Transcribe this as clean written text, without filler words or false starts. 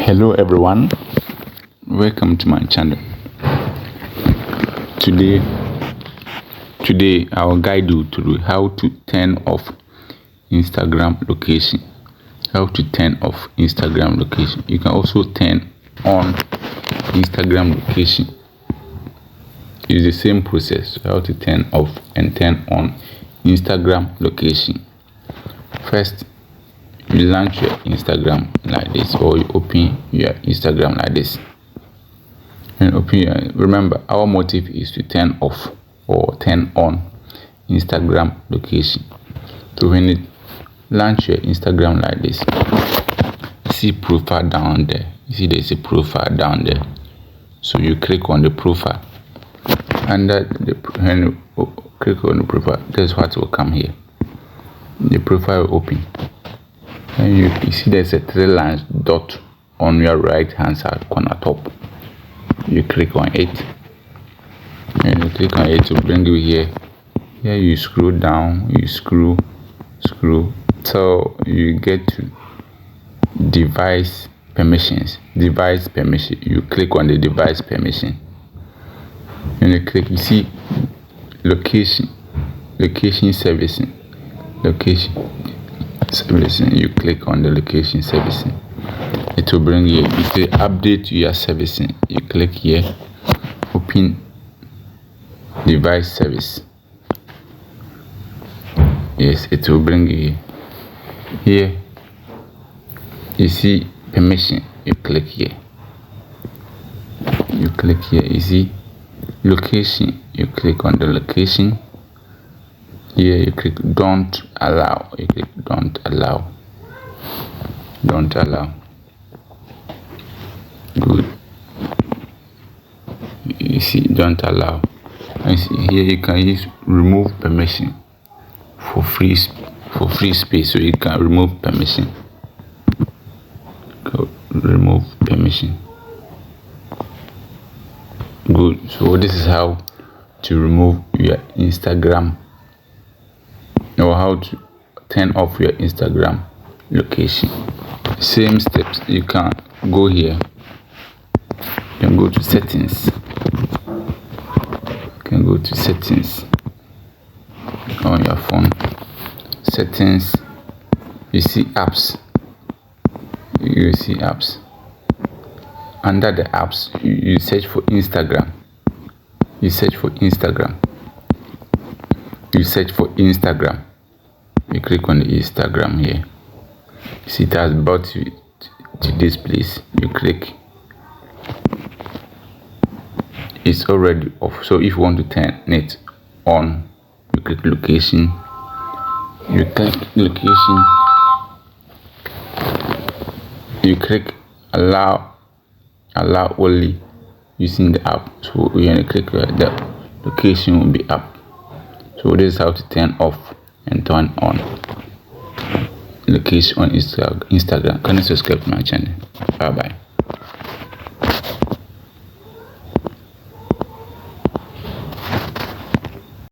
Hello everyone, welcome to my channel. Today I will guide you through how to turn off Instagram location. You can also turn on Instagram location. It's the same process. How to turn off and turn on Instagram location. First, you launch your Instagram like this, or you open your Instagram like this. And remember, our motive is to turn off or turn on Instagram location. So when you launch your Instagram like this, see profile down there. You see there's a profile down there. So you click on the profile. And when you click on the profile, that's what will come here. The profile will open. And you see there's a 3-line dot on your right hand side corner top. You click on it. And you click on it to bring you here. Here you scroll down, you scroll till you get to device permissions. You click on the device permission. And you click, you see location servicing. You click on the location servicing. It will bring you, it will update your servicing. You click here, open device service. Yes, it will bring you here. You see permission. You click here. You see location. You click on the location. Here you click don't allow. You click don't allow. Good. You see don't allow. And see here you can use remove permission for free space. So you can remove permission. Remove permission. Good. So this is how to remove your Instagram, or how to turn off your Instagram location. Same steps. You can go here. You can go to settings. On your phone. Settings. You see apps. Under the apps, you search for Instagram. You click on the Instagram here. You see it has brought you to this place. You click. It's already off. So if you want to turn it on, you click location. You click allow only using the app. So when you click the location will be up. So this is how to turn off and turn on location on Instagram. Can you subscribe to my channel? Bye bye.